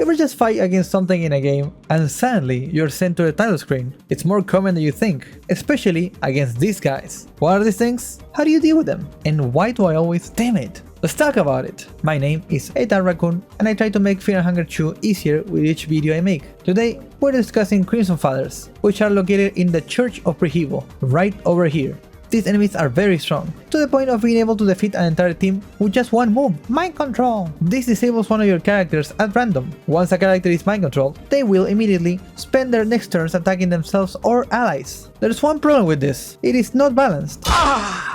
Ever just fight against something in a game and suddenly you're sent to the title screen? It's more common than you think, especially against these guys. What are these things? How do you deal with them? And why do I always damn it? Let's talk about it. My name is Eta Raccoon and I try to make Fear Hunger 2 easier with each video I make. Today, we're discussing Crimson Fathers, which are located in the Church of Pre-Evo, right over here. These enemies are very strong, to the point of being able to defeat an entire team with just one move, Mind Control. This disables one of your characters at random. Once a character is mind controlled, they will immediately spend their next turns attacking themselves or allies. There's one problem with this, it is not balanced.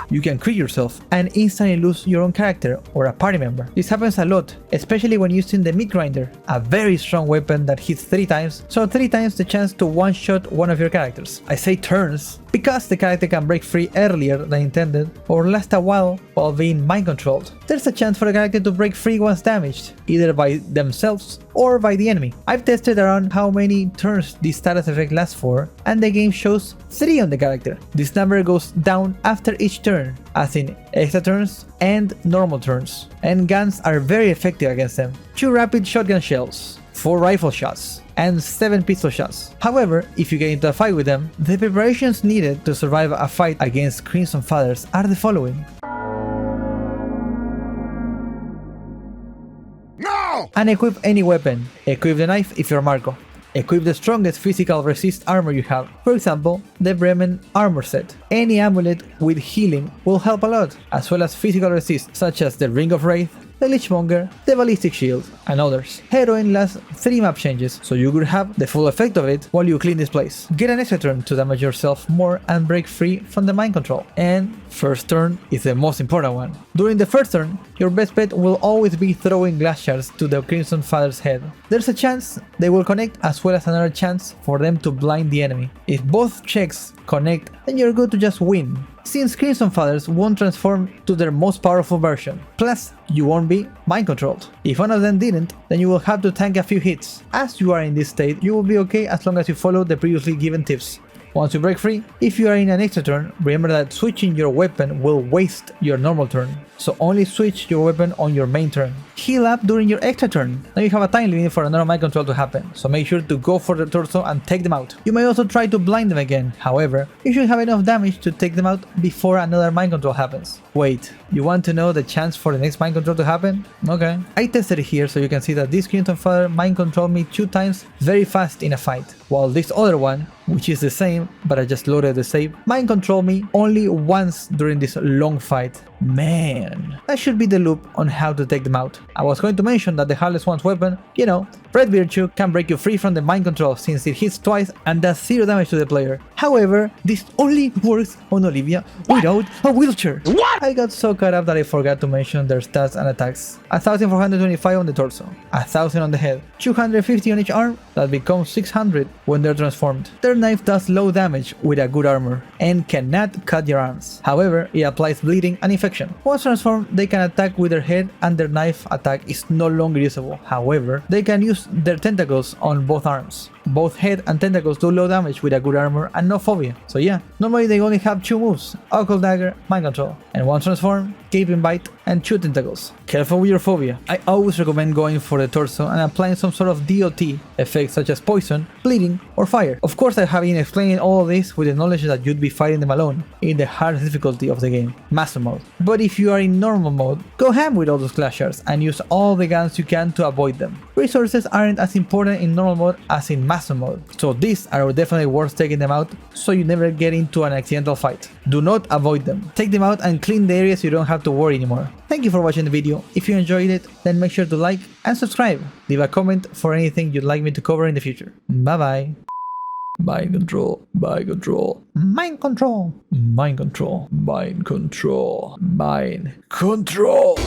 You can crit yourself and instantly lose your own character or a party member. This happens a lot, especially when using the meat grinder, a very strong weapon that hits 3 times, so 3 times the chance to one-shot one of your characters. I say turns because the character can break free earlier than intended or last a while being mind controlled. There's a chance for the character to break free once damaged, either by themselves or by the enemy. I've tested around how many turns this status effect lasts for, and the game shows 3 on the character. This number goes down after each turn, as in extra turns and normal turns, and guns are very effective against them. 2 rapid shotgun shells, 4 rifle shots, and 7 pistol shots. However, if you get into a fight with them, the preparations needed to survive a fight against Crimson Fathers are the following. No! Unequip any weapon. Equip the knife if you're Marco. Equip the strongest physical resist armor you have, for example, the Bremen armor set. Any amulet with healing will help a lot, as well as physical resist such as the Ring of Wraith, the Lichmonger, the Ballistic Shield, and others. Heroine lasts 3 map changes, so you could have the full effect of it while you clean this place. Get an extra turn to damage yourself more and break free from the mind control. And first turn is the most important one. During the first turn, your best bet will always be throwing glass shards to the Crimson Father's head. There's a chance they will connect, as well as another chance for them to blind the enemy. If both checks connect, then you're good to just win, since Crimson Fathers won't transform to their most powerful version. Plus, you won't be mind controlled. If one of them didn't, then you will have to tank a few hits. As you are in this state, you will be okay as long as you follow the previously given tips. Once you break free, if you are in an extra turn, remember that switching your weapon will waste your normal turn, so only switch your weapon on your main turn. Heal up during your extra turn. Now you have a time limit for another mind control to happen, so make sure to go for the torso and take them out. You may also try to blind them again, however, you should have enough damage to take them out before another mind control happens. Wait, you want to know the chance for the next mind control to happen? Okay. I tested it here so you can see that this Crimson Father mind controlled me 2 times very fast in a fight, while this other one, which is the same, but I just loaded the save, mind controlled me only once during this long fight. Man, that should be the loop on how to take them out. I was going to mention that the Heartless One's weapon, you know, Red Virtue, can break you free from the mind control since it hits twice and does 0 damage to the player. However, this only works on Olivia without a wheelchair. What? I got so caught up that I forgot to mention their stats and attacks. 1425 on the torso, 1000 on the head, 250 on each arm, that becomes 600 when they're transformed. Their knife does low damage with a good armor and cannot cut your arms. However, it applies bleeding and infection. Once transformed, they can attack with their head and their knife attack is no longer usable. However, they can use their tentacles on both arms. Both head and tentacles do low damage with a good armor and no phobia. So yeah, normally they only have 2 moves, Occult Dagger, Mind Control, and once transformed, Gaping Bite and 2 tentacles. Careful with your phobia. I always recommend going for the torso and applying some sort of DOT effects such as poison, bleeding, or fire. Of course, I have been explaining all of this with the knowledge that you'd be fighting them alone in the hardest difficulty of the game, Master Mode. But if you are in normal mode, go ham with all those glass shards and use all the guns you can to avoid them. Resources aren't as important in normal mode as in Master Mode, so these are definitely worth taking them out so you never get into an accidental fight. Do not avoid them. Take them out and clean the areas so you don't have to worry anymore. Thank you for watching the video. If you enjoyed it, then make sure to like and subscribe. Leave a comment for anything you'd like me to cover in the future. Bye bye. Mind control, mind control, mind control, mind control, mind control, mind control.